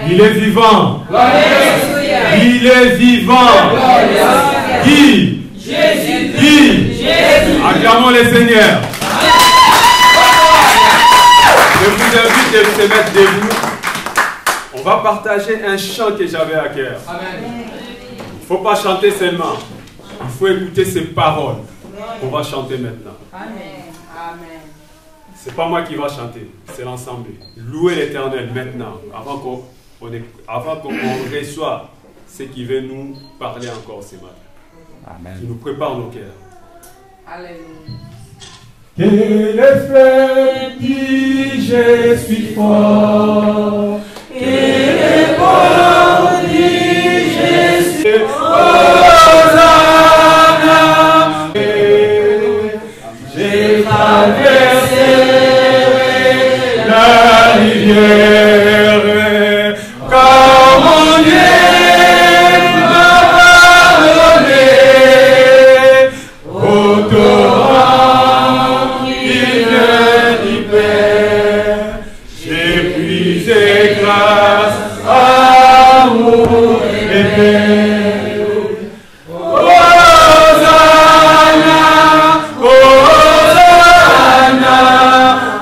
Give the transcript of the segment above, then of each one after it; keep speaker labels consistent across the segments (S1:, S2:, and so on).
S1: Il est vivant. Il est vivant. Qui?
S2: Jésus.
S1: Qui?
S2: Jésus.
S1: Acclamons le Seigneur. Je vous invite de se mettre debout. On va partager un chant que j'avais à cœur. Il ne faut pas chanter seulement. Il faut écouter ces paroles. On va chanter maintenant.
S2: Amen. Amen.
S1: Ce n'est pas moi qui va chanter, c'est l'ensemble. Louez l'Éternel maintenant, avant qu'on reçoive ce qui veut nous parler encore ce matin.
S3: Amen.
S1: Qui nous prépare nos cœurs.
S2: Alléluia.
S1: Quel effet dit je suis fort. Quel effort dit je suis Hosanna. J'ai traversé la rivière. Car mon Dieu m'a pardonné. Au torrent du Père, j'ai puisé grâce, amour et paix. Hosanna, Hosanna,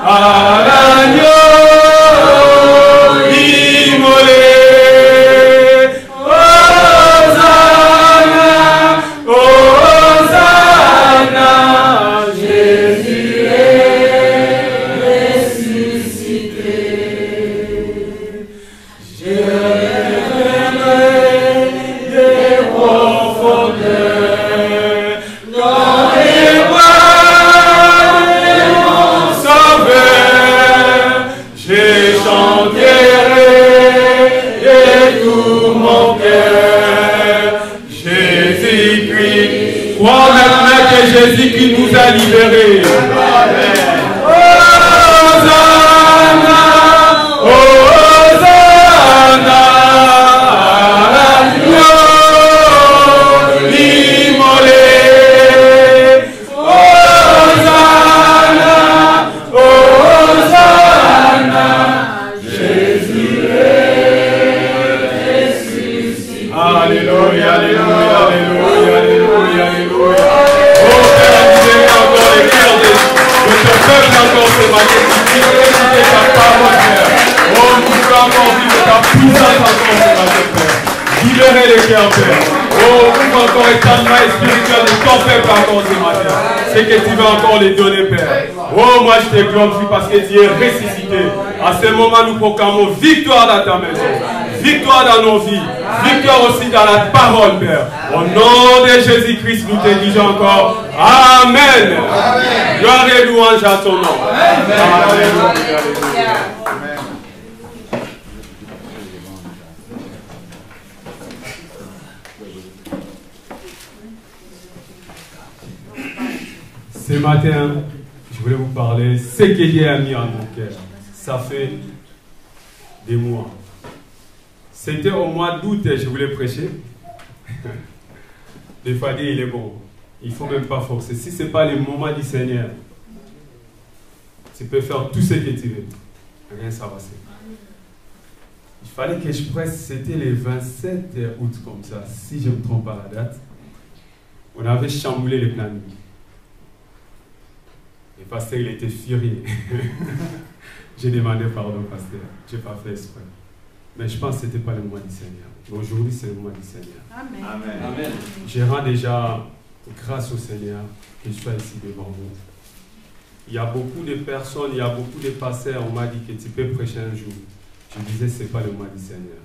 S1: à l'agneau immolé. Hosanna, Hosanna, Jésus est ressuscité. Je rêverai des profondeurs dans les bras de mon Sauveur. Je chanterai de tout mon cœur. Jésus-Christ, crois maintenant que Jésus-Christ nous a libérés. Hosanna, Hosanna, l'agneau immolé. Hosanna, Hosanna, Jésus est ressuscité. Alléluia, alléluia, alléluia, alléluia, alléluia. Oh Père, libère encore les cœurs de ton peuple encore ce matin. Libère ta parole, Père. Oh, nous pouvons encore vivre ta puissance encore ce matin, Père. Libérez les cœurs, Père. Oh, ouvre encore étendement spirituel de ton peuple encore ce matin. C'est que tu vas encore les donner, Père. Oh, moi je te glorifie parce que tu es ressuscité. À ce moment, nous proclamons victoire dans ta maison. Victoire dans nos vies. Victoire aussi dans la parole, Père. Au nom de Jésus-Christ, nous te disons encore Amen. Amen. Gloire et louange à ton nom. Amen. Alléluia. Ce matin, je voulais vous parler ce que Dieu a mis en mon cœur. Ça fait des mois. C'était au mois d'août, je voulais prêcher. Des fois, Dieu, il est bon. Il ne faut même pas forcer. Si ce n'est pas le moment du Seigneur, tu peux faire tout ce que tu veux. Rien ne va passer. Il fallait que je presse, c'était le 27 août comme ça, si je ne me trompe pas la date. On avait chamboulé le planning. Le pasteur, il était furieux. J'ai demandé pardon, pasteur. Je n'ai pas fait exprès. Mais je pense que ce n'était pas le mois du Seigneur. Aujourd'hui, c'est le mois du Seigneur.
S2: Amen.
S3: Amen.
S1: Amen. Je rends déjà grâce au Seigneur que je sois ici devant vous. Il y a beaucoup de personnes, il y a beaucoup de pasteurs, on m'a dit que tu peux prêcher un jour. Je disais, ce n'est pas le mois du Seigneur.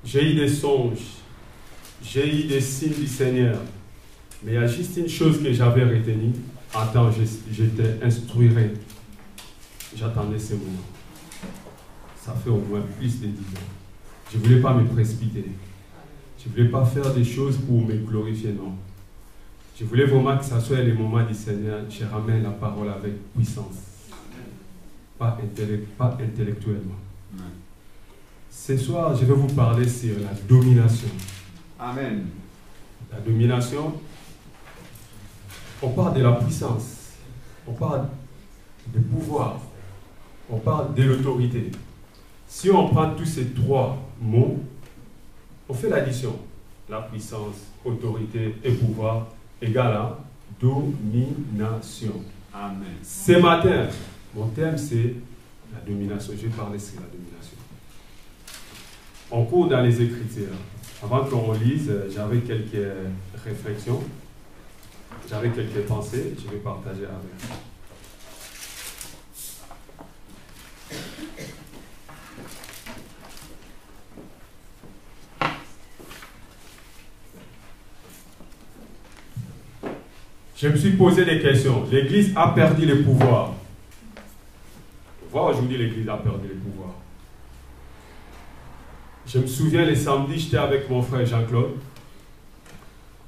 S1: J'ai eu des songes, j'ai eu des signes du Seigneur. Mais il y a juste une chose que j'avais retenue. Attends, je t'instruirai. J'attendais ce moment. Ça fait au moins plus de 10 ans. Je ne voulais pas me précipiter. Je ne voulais pas faire des choses pour me glorifier, non. Je voulais vraiment que ça soit le moment du Seigneur. Je ramène la parole avec puissance. Pas intellectuellement. Ce soir, je vais vous parler sur la domination.
S3: Amen.
S1: La domination, on parle de la puissance. On parle de pouvoir. On parle de l'autorité. Si on prend tous ces trois mots, on fait l'addition. La puissance, autorité et pouvoir égale à domination.
S3: Amen.
S1: Ce matin, mon thème c'est la domination. Je vais parler sur la domination. On court dans les Écritures. Avant qu'on lise, j'avais quelques réflexions, j'avais quelques pensées, je vais partager avec vous. Je me suis posé des questions. L'Église a perdu le pouvoir. Voilà, aujourd'hui, l'Église a perdu le pouvoir. Je me souviens, les samedis, j'étais avec mon frère Jean-Claude.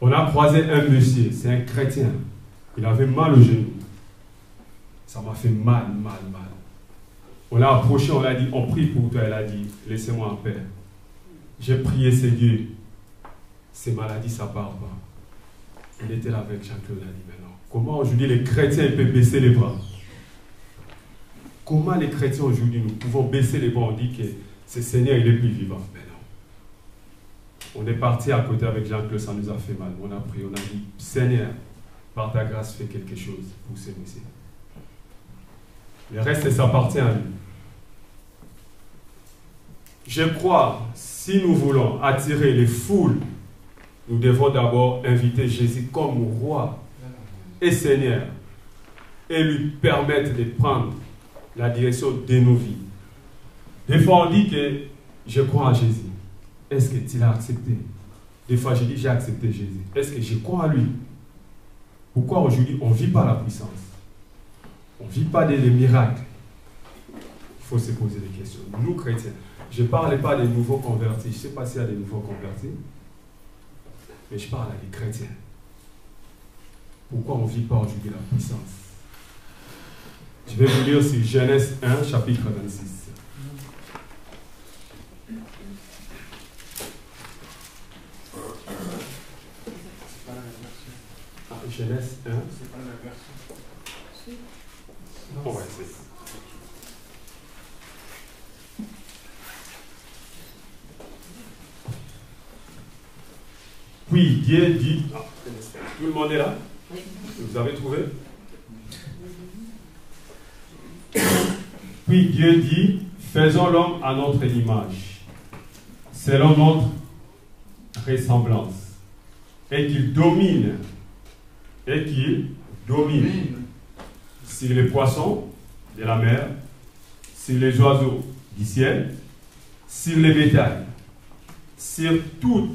S1: On a croisé un monsieur, c'est un chrétien. Il avait mal au genou. Ça m'a fait mal. On l'a approché, on l'a dit, on prie pour toi. Elle a dit, laissez-moi en paix. J'ai prié, c'est Dieu. Ces maladies, ça part pas. Il était là avec Jean-Claude, il a dit, mais non. Comment aujourd'hui les chrétiens peuvent baisser les bras? Comment les chrétiens aujourd'hui, nous pouvons baisser les bras? On dit que ce Seigneur, il est plus vivant. Mais non. On est parti à côté avec Jean-Claude, ça nous a fait mal. On a prié, on a dit, Seigneur, par ta grâce, fais quelque chose pour ce monsieur. Le reste, ça appartient à lui. Je crois, si nous voulons attirer les foules, nous devons d'abord inviter Jésus comme roi et Seigneur et lui permettre de prendre la direction de nos vies. Des fois, on dit que je crois en Jésus. Est-ce que tu l'as accepté? Des fois, je dis j'ai accepté Jésus. Est-ce que je crois en lui? Pourquoi aujourd'hui on ne vit pas la puissance? On ne vit pas des miracles? Il faut se poser des questions. Nous, chrétiens, je ne parle pas des nouveaux convertis. Je ne sais pas s'il y a des nouveaux convertis. Mais je parle à des chrétiens. Pourquoi on ne vit pas aujourd'hui la puissance? Je vais vous lire sur Genèse 1, chapitre 26. Genèse 1. C'est pas la version. On va essayer. Puis Dieu dit, tout le monde est là? Vous avez trouvé? Puis Dieu dit, faisons l'homme à notre image, selon notre ressemblance, et qu'il domine sur les poissons de la mer, sur les oiseaux du ciel, sur les bétails, sur toute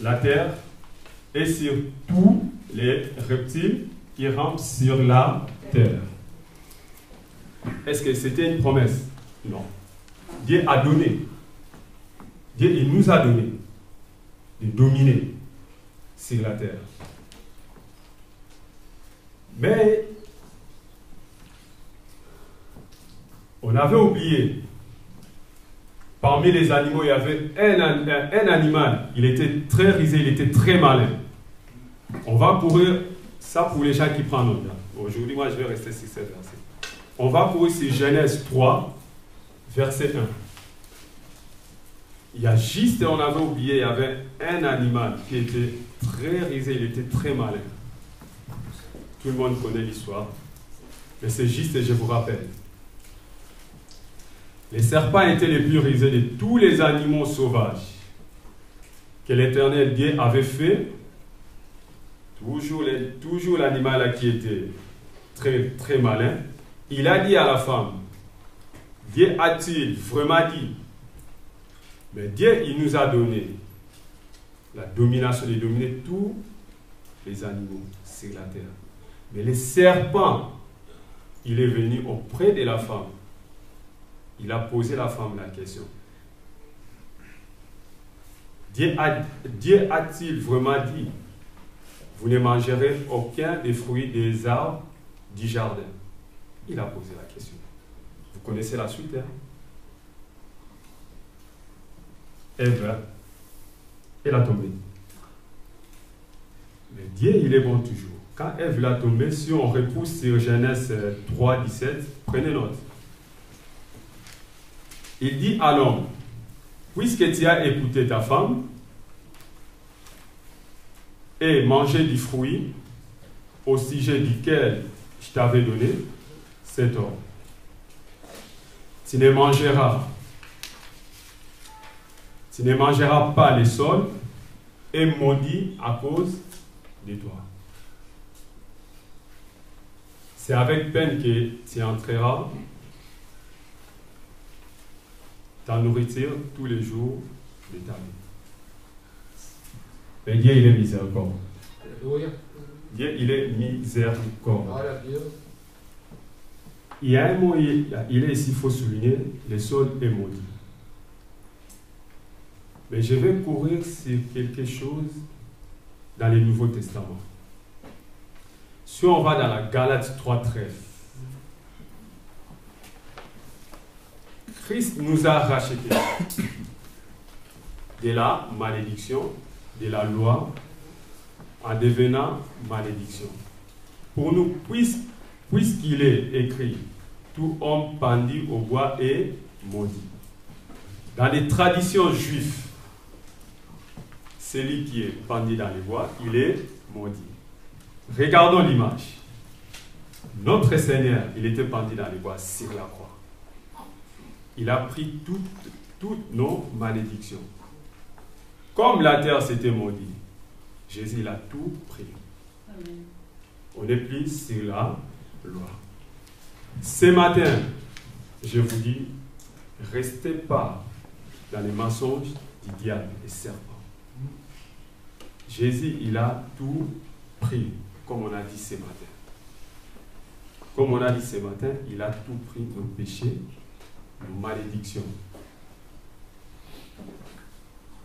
S1: la terre et sur tous les reptiles qui rampent sur la terre. Est-ce que c'était une promesse? Non. Dieu a donné. Dieu, il nous a donné de dominer sur la terre. Mais on avait oublié, parmi les animaux, il y avait un animal, il était très risé, il était très malin. On va courir, ça pour les gens qui prennent note. Aujourd'hui, moi, je vais rester sur cette verset. On va courir sur Genèse 3, verset 1. Il y a juste, on avait oublié, il y avait un animal qui était très risé, il était très malin. Tout le monde connaît l'histoire. Mais c'est juste, je vous rappelle. Les serpents étaient les plus risés de tous les animaux sauvages que l'Éternel Dieu avait fait. Toujours l'animal qui était très, très malin. Il a dit à la femme, Dieu a-t-il vraiment dit? Mais Dieu, il nous a donné la domination de dominer tous les animaux sur la terre. Mais le serpent, il est venu auprès de la femme. Il a posé à la femme la question. Dieu a-t-il vraiment dit, vous ne mangerez aucun des fruits des arbres du jardin? Il a posé la question. Vous connaissez la suite, hein? Ève, elle a tombé. Mais Dieu, il est bon toujours. Quand Ève l'a tombé, si on repousse sur Genèse 3, 17, prenez note. Il dit à l'homme, puisque tu as écouté ta femme et mangé du fruit au sujet duquel je t'avais donné cet ordre. Tu ne mangeras pas le sol et maudit à cause de toi. C'est avec peine que tu entreras ta nourriture tous les jours de ta vie. Mais Dieu, il est miséricorde. Dieu, il est miséricorde. Il y a un mot, il est ici, il faut souligner, le sol est maudit. Mais je vais courir sur quelque chose dans le Nouveau Testament. Si on va dans la Galates 3:13, Christ nous a rachetés de la malédiction, de la loi, en devenant malédiction. Pour nous, puisqu'il est écrit, tout homme pendu au bois est maudit. Dans les traditions juives, celui qui est pendu dans les bois, il est maudit. Regardons l'image. Notre Seigneur, il était pendu dans les bois sur la croix. Il a pris toutes nos malédictions. Comme la terre s'était maudite, Jésus il a tout pris.
S2: Amen.
S1: On n'est plus sur la loi. Ce matin, je vous dis, restez pas dans les mensonges du diable et serpent. Jésus, il a tout pris, comme on a dit ce matin. Comme on a dit ce matin, il a tout pris, nos péchés, nos malédictions.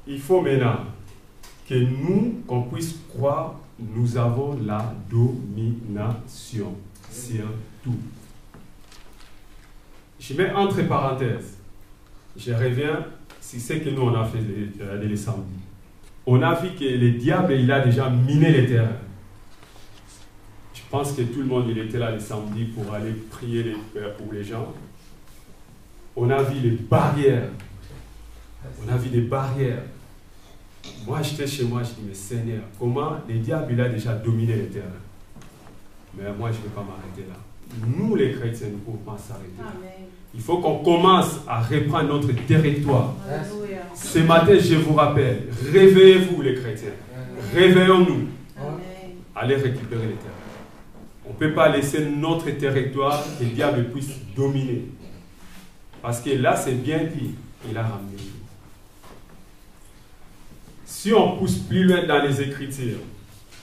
S1: Il faut maintenant que nous, qu'on puisse croire, nous avons la domination sur tout. Je mets entre parenthèses, je reviens sur ce que nous on a fait les samedis. On a vu que le diable, il a déjà miné les terrains. Je pense que tout le monde il était là le samedi pour aller prier pour les gens. On a vu les barrières. On a vu des barrières. Moi, j'étais chez moi, je dis, mais Seigneur, comment le diable, il a déjà dominé les terrains. Mais moi, je ne vais pas m'arrêter là. Nous, les chrétiens, nous ne pouvons pas s'arrêter là. Il faut qu'on commence à reprendre notre territoire.
S2: Alléluia.
S1: Ce matin, je vous rappelle, réveillez-vous les chrétiens. Réveillons-nous.
S2: Amen.
S1: Allez récupérer les terrains. On ne peut pas laisser notre territoire que le diable puisse dominer. Parce que là, c'est bien dit, il a ramené tout. Si on pousse plus loin dans les Écritures,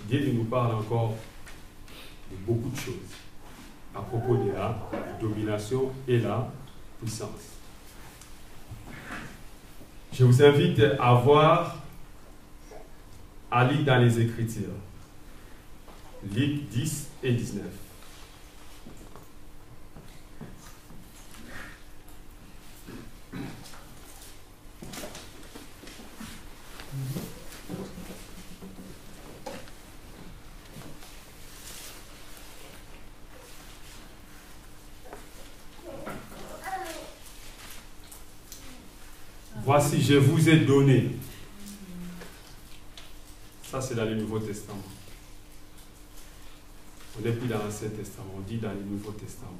S1: Dieu nous parle encore de beaucoup de choses à propos de la domination et la puissance. Je vous invite à voir, à lire dans les Écritures, Luc 10 et 19. Voici, je vous ai donné. Ça, c'est dans le Nouveau Testament. On n'est plus dans l'Ancien Testament, on dit dans le Nouveau Testament.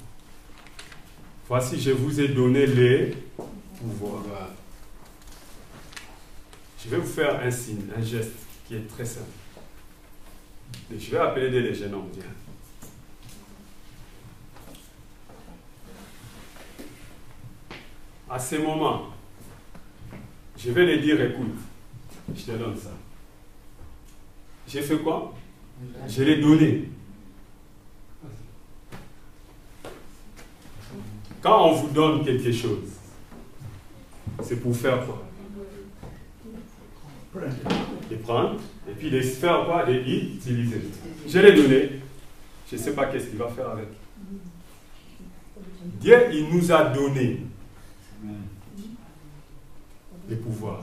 S1: Voici, je vous ai donné les pouvoirs. Je vais vous faire un signe, un geste qui est très simple. Et je vais appeler les jeunes hommes. Viens. À ce moment, je vais les dire, écoute, je te donne ça. J'ai fait quoi? Je l'ai donné. Quand on vous donne quelque chose, c'est pour faire quoi? De prendre, et puis de faire quoi? De l'utiliser. Je l'ai donné, je ne sais pas qu'est-ce qu'il va faire avec. Dieu, il nous a donné le pouvoir.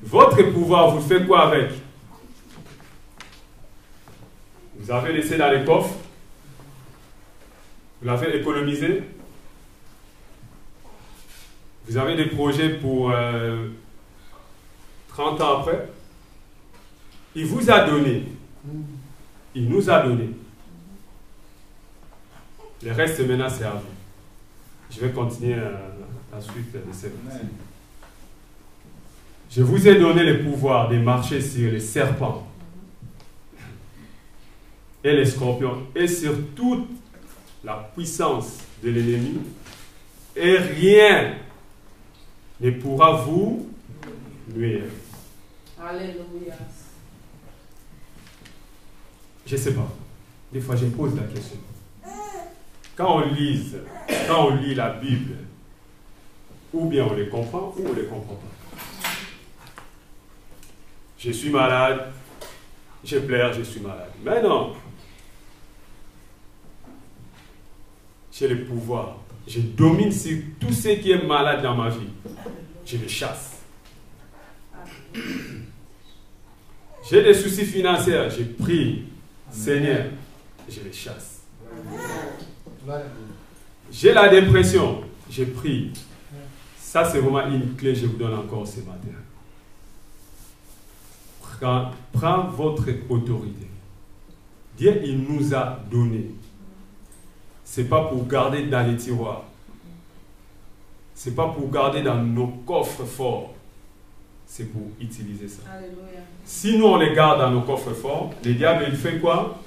S1: Votre pouvoir, vous faites quoi avec? Vous avez laissé dans les coffres? Vous l'avez économisé? Vous avez des projets pour 30 ans après. Il vous a donné. Il nous a donné. Le reste maintenant c'est à vous. Je vais continuer la suite de cette partie. Je vous ai donné le pouvoir de marcher sur les serpents et les scorpions et sur toute la puissance de l'ennemi, et rien ne pourra vous nuire.
S2: Alléluia.
S1: Je ne sais pas. Des fois, je me pose la question. Quand on lit la Bible, ou bien on les comprend, ou on ne les comprend pas. Je suis malade, je pleure, je suis malade. Mais non. J'ai le pouvoir. Je domine sur tout ce qui est malade dans ma vie. Je le chasse. J'ai des soucis financiers, je prie. Seigneur, je les chasse. J'ai la dépression, je prie. Ça, c'est vraiment une clé que je vous donne encore ce matin. Prends votre autorité. Dieu, il nous a donné. Ce n'est pas pour garder dans les tiroirs. Ce n'est pas pour garder dans nos coffres forts. C'est pour utiliser ça.
S2: Alléluia.
S1: Si nous, on les garde dans nos coffres forts, le diable, il fait quoi?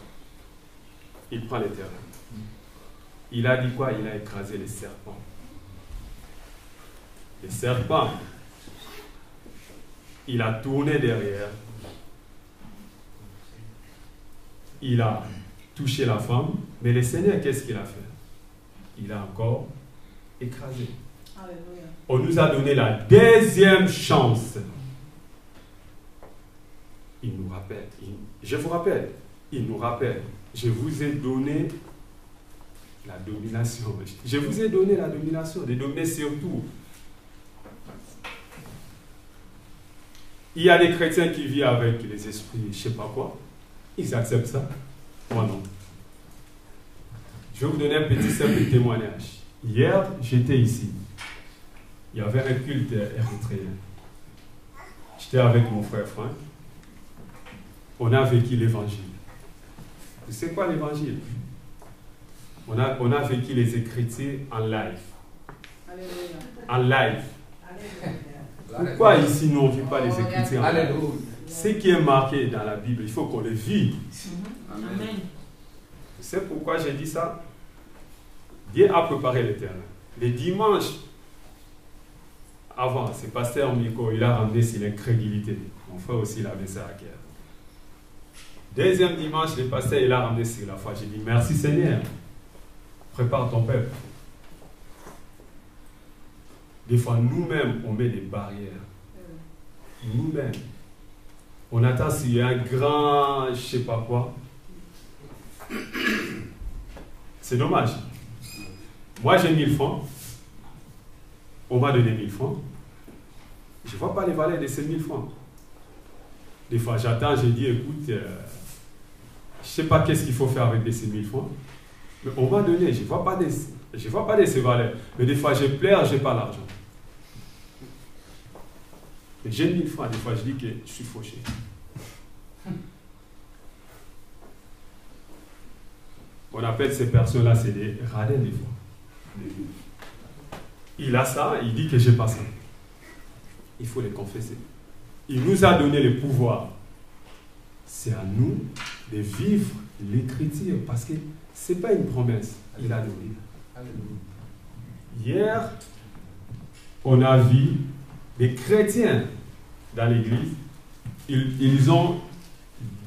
S1: Il prend les terrains. Il a dit quoi? Il a écrasé les serpents. Les serpents, il a tourné derrière. Il a touché la femme. Mais le Seigneur, qu'est-ce qu'il a fait? Il a encore écrasé.
S2: Alléluia.
S1: On nous a donné la deuxième chance. Il nous rappelle. Je vous rappelle. Il nous rappelle. Je vous ai donné la domination. Je vous ai donné la domination. De dominer sur tout. Il y a des chrétiens qui vivent avec les esprits, je ne sais pas quoi. Ils acceptent ça. Moi non. Je vais vous donner un petit simple témoignage. Hier, j'étais ici. Il y avait un culte érythréen. J'étais avec mon frère Franck. On a vécu l'évangile. Vous savez quoi l'évangile? On a vécu les Écritures en live.
S2: Alléluia.
S1: En live.
S2: Alléluia.
S1: Pourquoi ici nous on ne vit pas les Écritures en live?
S3: Alléluia.
S1: Ce qui est marqué dans la Bible, il faut qu'on le vive.
S2: Amen.
S1: Vous savez pourquoi j'ai dit ça? Dieu a préparé le terrain. Les dimanches, avant, c'est pasteur Miko, il a ramené sur l'incrédulité. Mon frère aussi, il avait ça à cœur. Deuxième dimanche, le pasteur, il a ramené sur la foi. J'ai dit, merci Seigneur. Prépare ton peuple. Des fois, nous-mêmes, on met des barrières. Nous-mêmes. On attend s'il y a un grand, je ne sais pas quoi. C'est dommage. Moi, j'ai 1000 francs. On m'a donné 1000 francs. Je ne vois pas les valeurs de ces 1000 francs. Des fois, j'attends, je dis, écoute, je ne sais pas qu'est-ce qu'il faut faire avec ces 1000 francs. Mais on m'a donné, je ne vois pas de ces valeurs. Mais des fois, je pleure, je n'ai pas l'argent. J'ai 1000 francs, des fois, je dis que je suis fauché. On appelle ces personnes-là, c'est des radins, des fois. Il a ça, il dit que je n'ai pas ça. Il faut les confesser. Il nous a donné le pouvoir. C'est à nous de vivre l'écriture, parce que ce n'est pas une promesse, il a donné. Hier, on a vu des chrétiens dans l'église, ils ont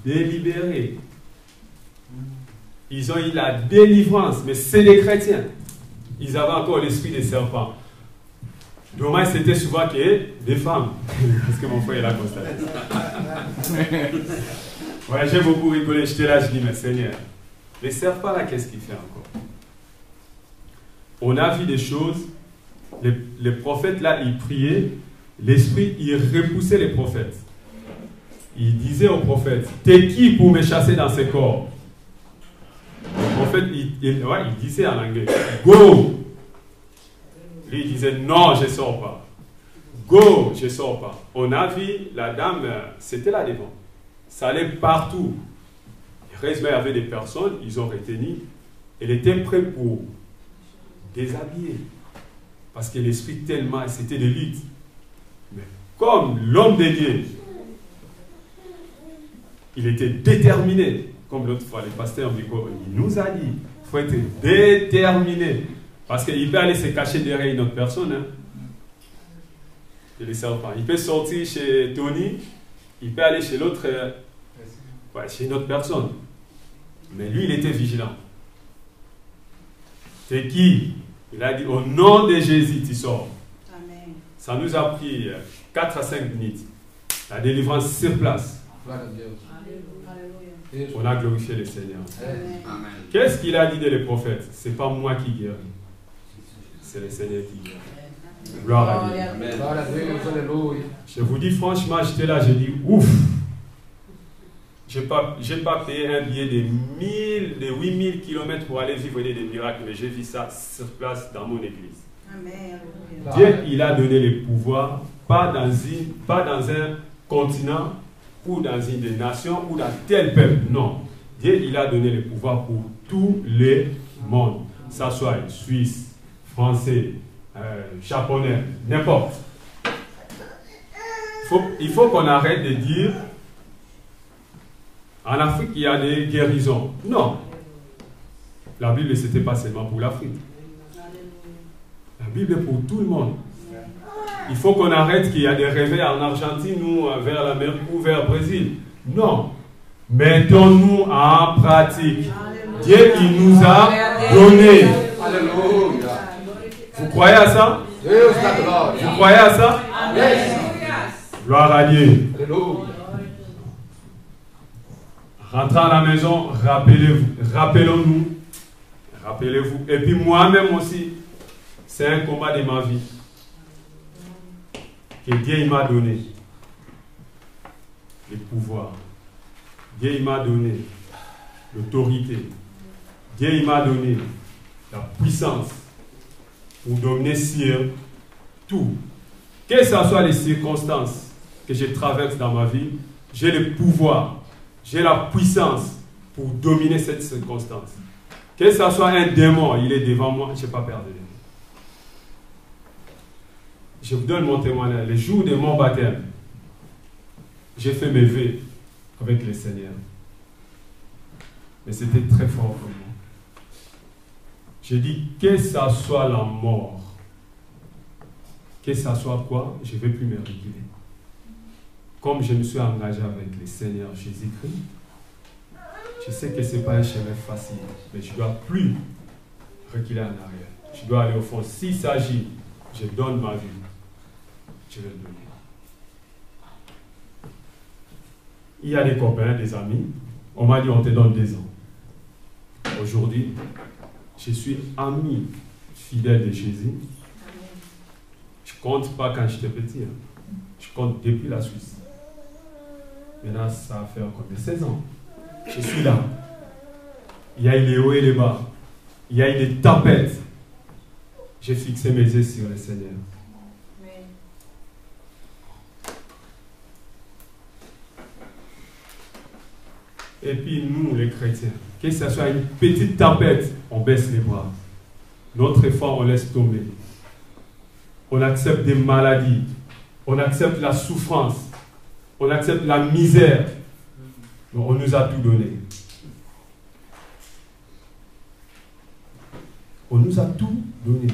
S1: délibéré. Ils ont eu la délivrance, mais c'est des chrétiens. Ils avaient encore l'esprit des serpents. Dommage, c'était souvent que des femmes. Parce que mon frère est là constaté. Ouais, j'ai beaucoup rigolé. J'étais là, je dis, mais Seigneur, les serpents là, qu'est-ce qu'il fait encore? On a vu des choses. Les prophètes là, ils priaient. L'esprit, il repoussait les prophètes. Il disait aux prophètes, t'es qui pour me chasser dans ce corps? Le prophète, il disait en anglais, go! Lui, il disait, non, je ne sors pas. Go, je ne sors pas. On a vu, la dame, c'était là devant. Ça allait partout. Heureusement, il y avait des personnes, ils ont retenu. Elle était prête pour déshabiller. Parce que l'esprit tellement, c'était de lutte. Mais comme l'homme de Dieu, il était déterminé. Comme l'autre fois, le pasteur Miko, il nous a dit, il faut être déterminé. Parce qu'il peut aller se cacher derrière une autre personne. Hein. Le serpent. Il peut sortir chez Tony, il peut aller chez l'autre, chez une autre personne. Mais lui, il était vigilant. C'est qui? Il a dit, au nom de Jésus, tu sors.
S2: Amen.
S1: Ça nous a pris 4 à 5 minutes. La délivrance sur place.
S2: Alléluia.
S1: On a glorifié le Seigneur.
S2: Amen.
S1: Qu'est-ce qu'il a dit de les prophètes? Ce n'est pas moi qui guéris. C'est le Seigneur qui guérit. Gloire à Dieu. Je vous dis franchement, j'étais là, j'ai dit ouf. Je n'ai pas payé un billet de 8000 km pour aller vivre des miracles, mais j'ai vu ça sur place dans mon église.
S2: Amen.
S1: Dieu, il a donné le pouvoir, pas dans un continent, ou dans une nation, ou dans tel peuple. Non. Dieu, il a donné le pouvoir pour tous les mondes. Que ce soit Suisse, Français, Japonais, n'importe. Il faut qu'on arrête de dire en Afrique il y a des guérisons. Non. La Bible, ce n'était pas seulement pour l'Afrique. La Bible est pour tout le monde. Il faut qu'on arrête qu'il y a des réveils en Argentine ou vers l'Amérique ou vers le Brésil. Non. Mettons-nous en pratique. Dieu, il nous a donné.
S3: Alléluia.
S1: Vous croyez à ça? Vous croyez à ça? Gloire à Dieu. Rentrez à la maison, rappelons-nous. Rappelez-vous. Et puis moi-même aussi, c'est un combat de ma vie que Dieu m'a donné. Le pouvoir. Dieu m'a donné l'autorité. Dieu m'a donné la puissance pour dominer sur tout. Quelles que soient les circonstances que je traverse dans ma vie, j'ai le pouvoir, j'ai la puissance pour dominer cette circonstance. Que ce soit un démon, il est devant moi, je n'ai pas peur de lui. Je vous donne mon témoignage. Le jour de mon baptême, j'ai fait mes vœux avec le Seigneur. Mais c'était très fort pour moi. J'ai dit, que ça soit la mort, que ça soit quoi, je ne vais plus me reculer. Comme je me suis engagé avec le Seigneur Jésus-Christ, je sais que ce n'est pas un chemin facile, mais je ne dois plus reculer en arrière. Je dois aller au fond. S'il s'agit, je donne ma vie, je vais le donner. Il y a des copains, des amis, on m'a dit on te donne 2 ans. Aujourd'hui, je suis ami fidèle de Jésus. Je ne compte pas quand j'étais petit. Je compte depuis la Suisse. Maintenant, ça va faire combien? 16 ans. Je suis là. Il y a eu les hauts et les bas. Il y a eu des tempêtes. J'ai fixé mes yeux sur le Seigneur. Et puis nous, les chrétiens, que ce soit une petite tempête, on baisse les bras. Notre foi, on laisse tomber. On accepte des maladies. On accepte la souffrance. On accepte la misère. Donc, on nous a tout donné. On nous a tout donné.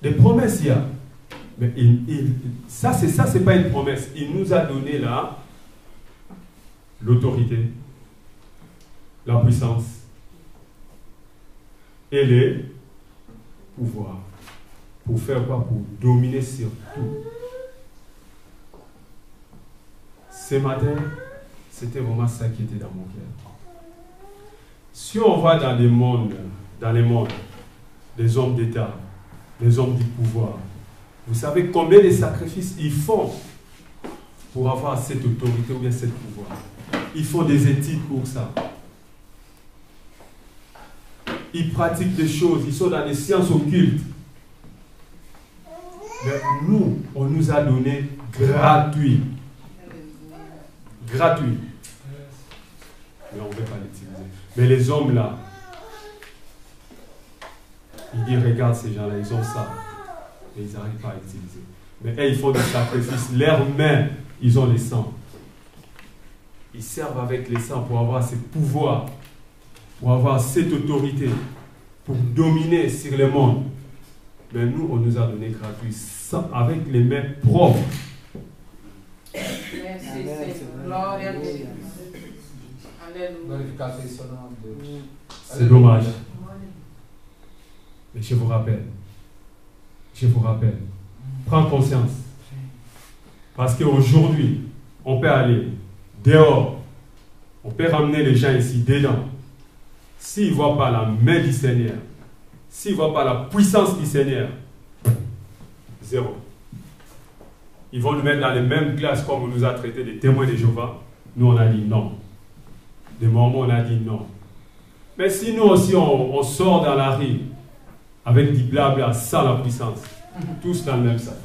S1: Des promesses, il y a. Mais ça, c'est pas une promesse. Il nous a donné là l'autorité, la puissance et les pouvoirs. Pour faire quoi? Pour dominer sur tout. Ce matin, c'était vraiment ça qui était dans mon cœur. Si on va dans les mondes, des hommes d'État, des hommes du pouvoir, vous savez combien de sacrifices ils font pour avoir cette autorité ou bien ce pouvoir. Ils font des études pour ça. Ils pratiquent des choses, ils sont dans les sciences occultes Mais nous, on nous a donné gratuit. Gratuit. Mais on ne veut pas l'utiliser. Mais les hommes là, ils disent, regarde ces gens-là, ils ont ça. Mais ils n'arrivent pas à l'utiliser. Mais eux, ils font des sacrifices. Leurs mains, ils ont les sangs. Ils servent avec les sangs pour avoir ces pouvoirs, pour avoir cette autorité, pour dominer sur le monde. Mais nous, on nous a donné gratuit, avec les mains propres.
S2: Merci, Gloire à Dieu. Alléluia.
S1: C'est dommage. Mais je vous rappelle, prends conscience. Parce qu'aujourd'hui, on peut aller dehors, on peut ramener les gens ici dedans. S'ils ne voient pas la main du Seigneur, s'ils ne voient pas la puissance du Seigneur, zéro. Ils vont nous mettre dans les mêmes classes comme on nous a traités des témoins de Jéhovah. Nous, on a dit non. Des Mormons, on a dit non. Mais si nous aussi, on sort dans la rue avec du blabla sans la puissance, tous dans le même sac.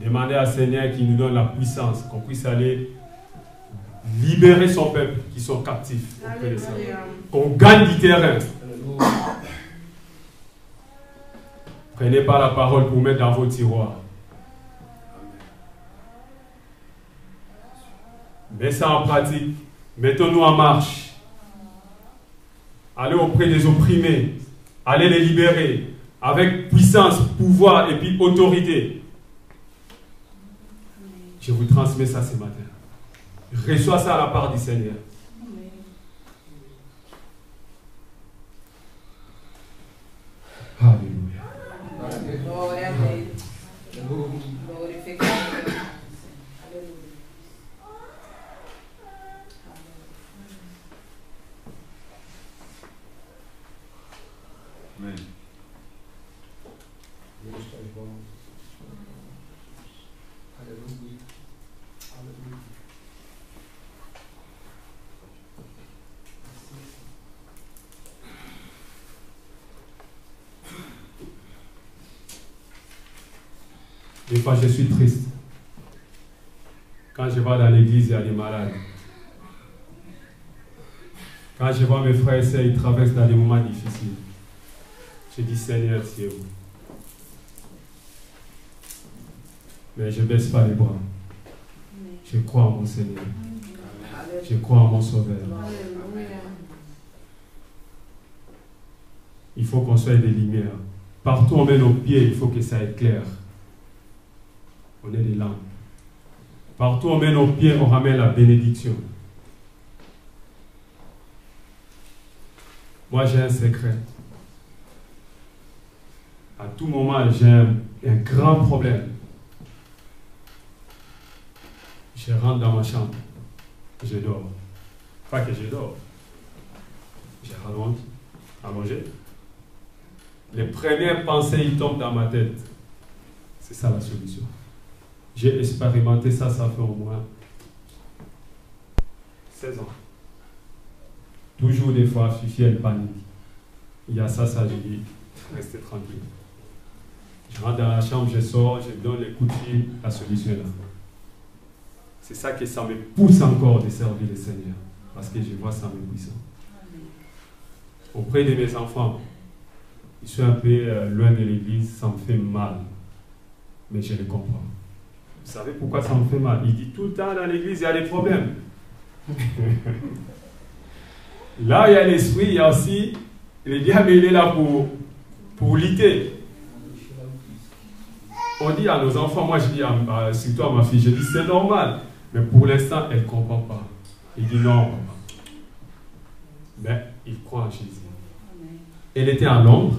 S1: Demandez à Seigneur qui nous donne la puissance, qu'on puisse aller libérer son peuple qui sont captifs auprès de ça. Qu'on gagne du terrain. Prenez pas la parole pour mettre dans vos tiroirs. Mettez ça en pratique. Mettons-nous en marche. Allez auprès des opprimés. Allez les libérer. Avec puissance, pouvoir et puis autorité. Je vous transmets ça ce matin. Reçois ça à la part du Seigneur. Alléluia.
S2: Gloria a Deus. Glorificado. Aleluia.
S3: Amen.
S1: Des fois, je suis triste. Quand je vais dans l'église, il y a des malades. Quand je vois mes frères et sœurs, ils traversent dans des moments difficiles. Je dis, Seigneur, c'est où? Mais je ne baisse pas les bras. Je crois en mon Seigneur. Je crois en mon Sauveur. Il faut qu'on soit des lumières. Partout où on met nos pieds, il faut que ça éclaire. On est des lampes. Partout où on met nos pieds, on ramène la bénédiction. Moi, j'ai un secret. À tout moment, j'ai un grand problème. Je rentre dans ma chambre. Je dors. Pas que je dors. Je rallonge, allongé. Les premières pensées, ils tombent dans ma tête. C'est ça la solution. J'ai expérimenté ça, ça fait au moins 16 ans. Toujours des fois, Fifi, elle panique. Il y a ça, je dis, restez tranquille. Je rentre dans la chambre, je sors, je donne les coups de fil, la solution est là. C'est ça que ça me pousse encore de servir le Seigneur. Parce que je vois ça me puissant. Auprès de mes enfants, ils sont un peu loin de l'église, ça me fait mal. Mais je les comprends. Vous savez pourquoi ça me fait mal? Il dit tout le temps dans l'église, il y a des problèmes. Là, il y a l'esprit, il y a aussi le diable, il est là pour lutter. On dit à nos enfants, moi je dis surtout à ma fille, je dis c'est normal. Mais pour l'instant, elle ne comprend pas. Il dit non, papa. Mais il croit en Jésus. Elle était à Londres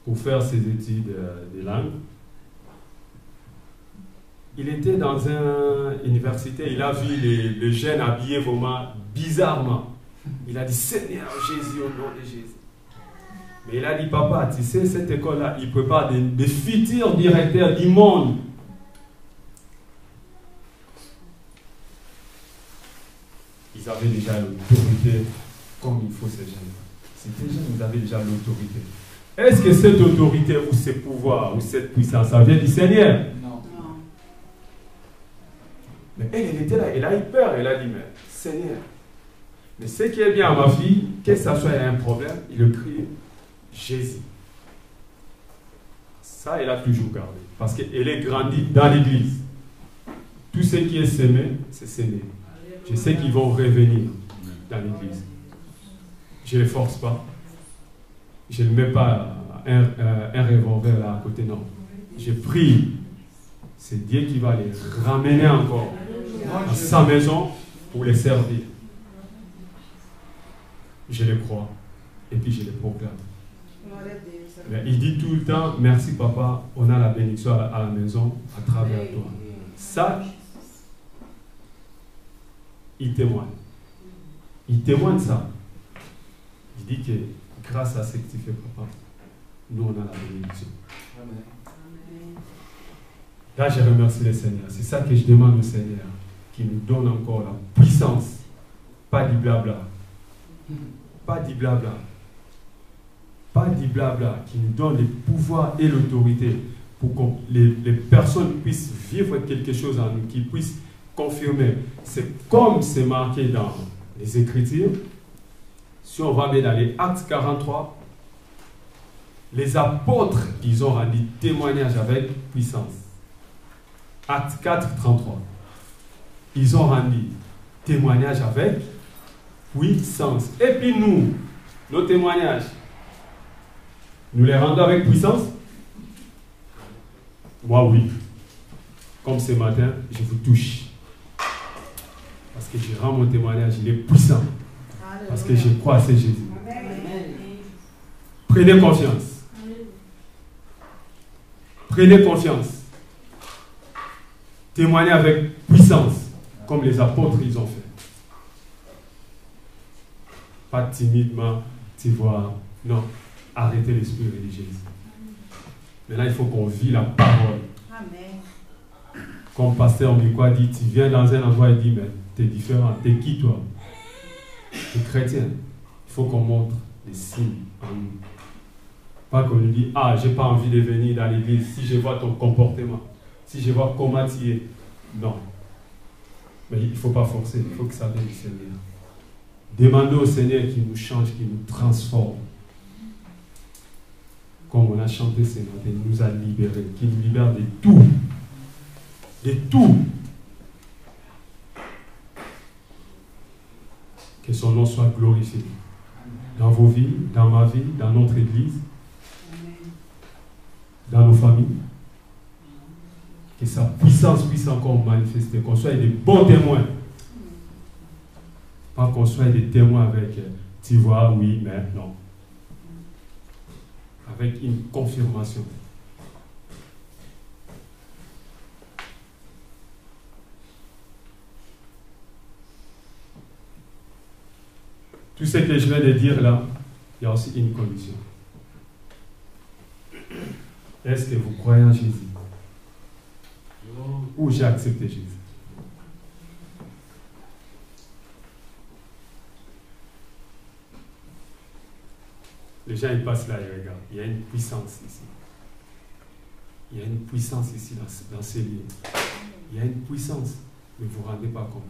S1: pour faire ses études de langue. Il était dans une université, il a vu les jeunes habillés vraiment bizarrement. Il a dit, Seigneur Jésus, au nom de Jésus. Mais il a dit, papa, tu sais, cette école-là, il prépare des futurs directeurs du monde. Ils avaient déjà l'autorité comme il faut, ces jeunes. Ces jeunes, ils avaient déjà l'autorité. Est-ce que cette autorité ou ce pouvoir ou cette puissance, ça vient du Seigneur?
S3: Non.
S1: Mais elle était là, elle a eu peur, elle a dit, mais Seigneur, mais ce qui est bien à ma fille, que ça soit un problème, il crie Jésus. Ça, elle a toujours gardé, parce qu'elle est grandie dans l'église. Tout ce qui est semé, c'est semé. Je sais qu'ils vont revenir dans l'église. Je ne les force pas. Je ne mets pas un revolver là à côté, non. Je prie. C'est Dieu qui va les ramener encore à sa maison pour les servir. Je les crois. Et puis je les proclame. Mais il dit tout le temps, merci papa, on a la bénédiction à la maison à travers toi. Ça, il témoigne. Il témoigne ça. Il dit que grâce à ce que tu fais, papa, nous on a la bénédiction.
S3: Amen.
S1: Là, je remercie le Seigneur. C'est ça que je demande au Seigneur, qui nous donne encore la puissance. Pas du blabla. Pas du blabla. Pas du blabla. Qui nous donne le pouvoir et l'autorité pour que les personnes puissent vivre quelque chose en nous, qui puissent confirmer. C'est comme c'est marqué dans les Écritures. Si on va bien dans les Actes 43, les apôtres, ils ont rendu témoignage avec puissance. Acte 4, 33. Ils ont rendu témoignage avec puissance. Et puis nous, nos témoignages, nous les rendons avec puissance? Moi, oui. Comme ce matin, je vous touche. Parce que je rends mon témoignage, il est puissant. Parce que je crois à ce Jésus. Prenez confiance. Prenez confiance. Témoignez avec puissance, comme les apôtres ils ont fait. Pas timidement, tu vois. Non, arrêtez l'esprit religieux. Maintenant, il faut qu'on vit la parole.
S2: Amen.
S1: Comme pasteur Mbikwa dit, tu viens dans un endroit et dit, mais tu es différent. Tu es qui toi? Tu es chrétien. Il faut qu'on montre les signes en nous. Pas qu'on nous dit, ah, j'ai pas envie de venir dans l'église si je vois ton comportement. Si je vois comment tu es. Non. Mais il ne faut pas forcer. Il faut que ça vienne du Seigneur. Demandez au Seigneur qu'il nous change, qu'il nous transforme. Comme on a chanté ce matin, il nous a libérés. Qu'il nous libère de tout. De tout. Que son nom soit glorifié. Dans vos vies, dans ma vie, dans notre église, dans nos familles. Que sa puissance puisse encore manifester, qu'on soit des bons témoins. Pas qu'on soit des témoins avec, tu vois, oui, mais non. Avec une confirmation. Tout ce que je viens de dire là, il y a aussi une condition. Est-ce que vous croyez en Jésus? Ou j'ai accepté Jésus? Les gens ils passent là et regardent. Il y a une puissance ici. Il y a une puissance ici dans ces lieux. Il y a une puissance, mais vous ne vous rendez pas compte.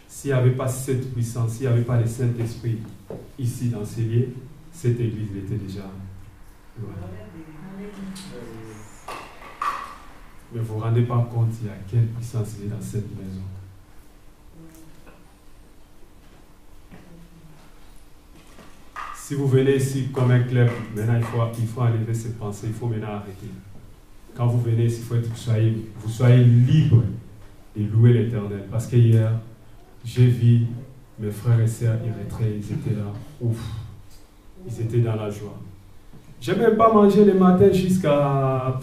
S1: S'il n'y avait pas cette puissance, s'il n'y avait pas le Saint-Esprit ici dans ces lieux, cette église était déjà loin. Mais vous ne vous rendez pas compte, il y a quelle puissance il est dans cette maison. Si vous venez ici comme un club, maintenant il faut enlever ces pensées, il faut maintenant arrêter. Quand vous venez ici, il faut que vous soyez libre de louer l'Éternel. Parce que hier, j'ai vu mes frères et sœurs érythréens, ils étaient là, ouf, ils étaient dans la joie. Je n'ai même pas mangé le matin jusqu'à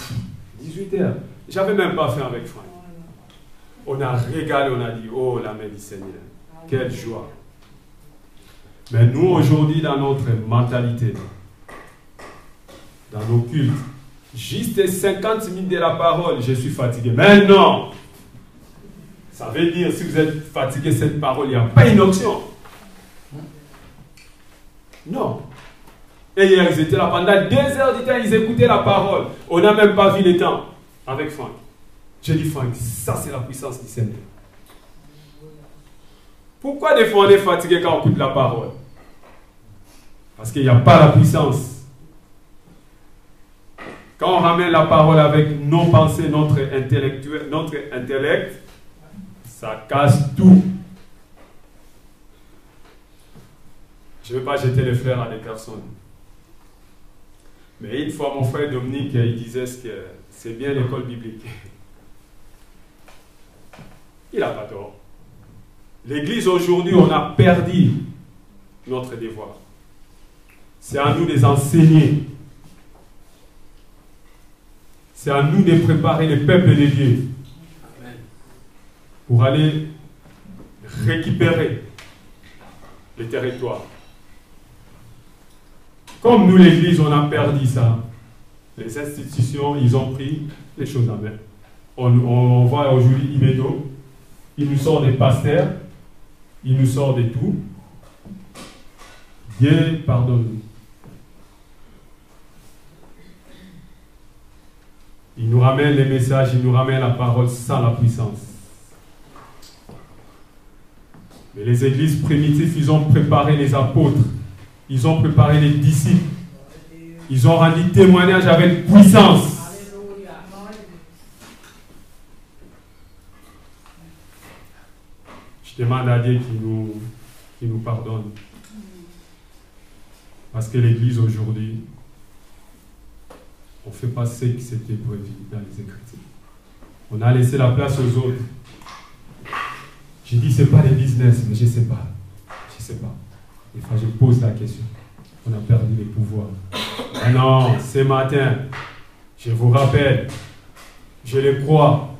S1: 18h. Je n'avais même pas faim avec Franck. On a régalé, on a dit, oh la main du Seigneur, quelle joie. Mais nous aujourd'hui, dans notre mentalité, dans nos cultes, juste 50 minutes de la parole, je suis fatigué. Mais non! Ça veut dire, si vous êtes fatigué, cette parole, il n'y a pas une option. Non. Et hier, ils étaient là pendant 2 heures du temps, ils écoutaient la parole. On n'a même pas vu le temps avec Franck. J'ai dit, Franck, ça c'est la puissance du Seigneur. Pourquoi des fois on est fatigué quand on écoute la parole? Parce qu'il n'y a pas la puissance. Quand on ramène la parole avec nos pensées, notre intellect, ça casse tout. Je ne veux pas jeter les fleurs à des personnes. Mais une fois, mon frère Dominique, il disait que c'est bien l'école biblique. Il n'a pas tort. L'Église aujourd'hui, on a perdu notre devoir. C'est à nous de les enseigner. C'est à nous de préparer le peuple de Dieu pour aller récupérer les territoires. Comme nous, l'Église, on a perdu ça. Les institutions, ils ont pris les choses en main. On voit aujourd'hui Imedo, il nous sort des pasteurs, il nous sort de tout. Dieu pardonne-nous. Il nous ramène les messages, il nous ramène la parole sans la puissance. Mais les églises primitives, ils ont préparé les apôtres, ils ont préparé les disciples, ils ont rendu témoignage avec puissance. Je demande à Dieu qui nous pardonne. Parce que l'Église aujourd'hui, on ne fait pas ce qui s'était prévu dans les Écritures. On a laissé la place aux autres. Je dis, ce n'est pas les business, mais je ne sais pas. Je ne sais pas. Des fois, je pose la question. On a perdu les pouvoirs. Mais non, ce matin, je vous rappelle, je le crois,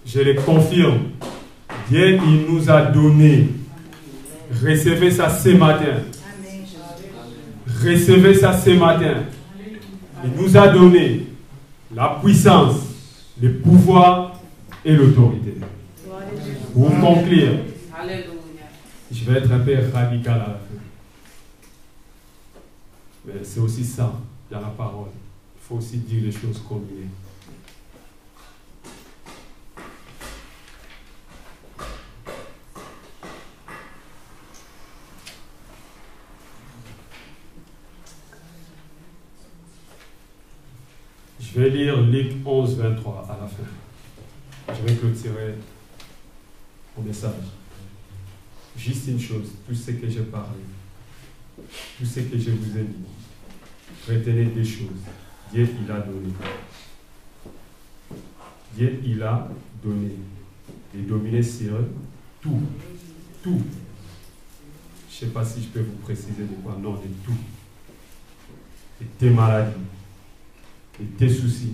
S1: je le confirme. Dieu, il nous a donné. Recevez ça ce matin. Recevez ça ce matin. Il nous a donné la puissance, le pouvoir et l'autorité. Pour conclure, je vais être un peu radical à la fin. Mais c'est aussi ça, dans la parole. Il faut aussi dire les choses comme il est. Je vais lire Luc 11, 23 à la fin. Je vais clôturer mon message. Juste une chose, tout ce que j'ai parlé, tout ce que je vous ai dit, retenez des choses. Dieu, il a donné. Dieu, il a donné. Et dominer sur eux, tout. Tout. Je ne sais pas si je peux vous préciser de quoi. Non, de tout. De tes maladies, de tes soucis,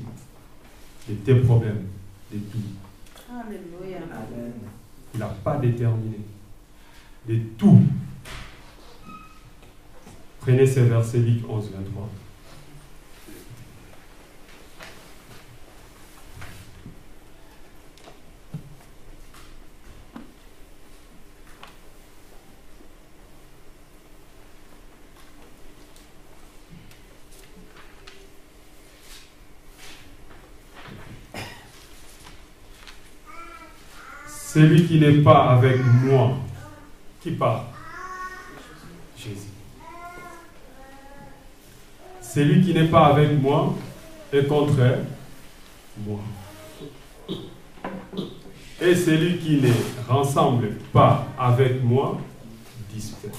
S1: de tes problèmes, de tout.
S2: Alléluia.
S1: Il n'a pas déterminé. De tout. Prenez ces versets, Luc 11, 23. Celui qui n'est pas avec moi, qui parle? Jésus. Celui qui n'est pas avec moi est contre moi. Et celui qui ne rassemble pas avec moi disperse.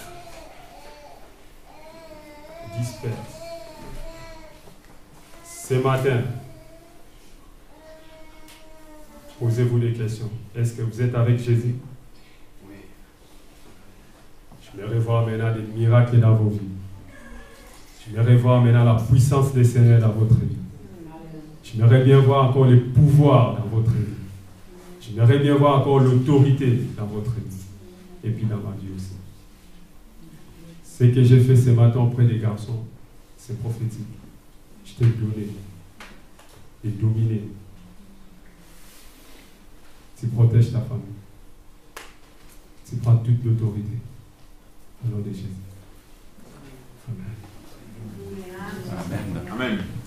S1: Disperse. Ce matin, posez-vous des questions. Est-ce que vous êtes avec Jésus? Oui. J'aimerais voir maintenant des miracles dans vos vies. J'aimerais voir maintenant la puissance des Seigneurs dans votre vie. J'aimerais bien voir encore le pouvoir dans votre vie. J'aimerais bien voir encore l'autorité dans votre vie. Et puis dans ma vie aussi. Ce que j'ai fait ce matin auprès des garçons, c'est prophétique. Je t'ai donné et dominé. Tu protèges ta famille. Tu prends toute l'autorité. Au nom de Jésus. Amen.
S3: Amen.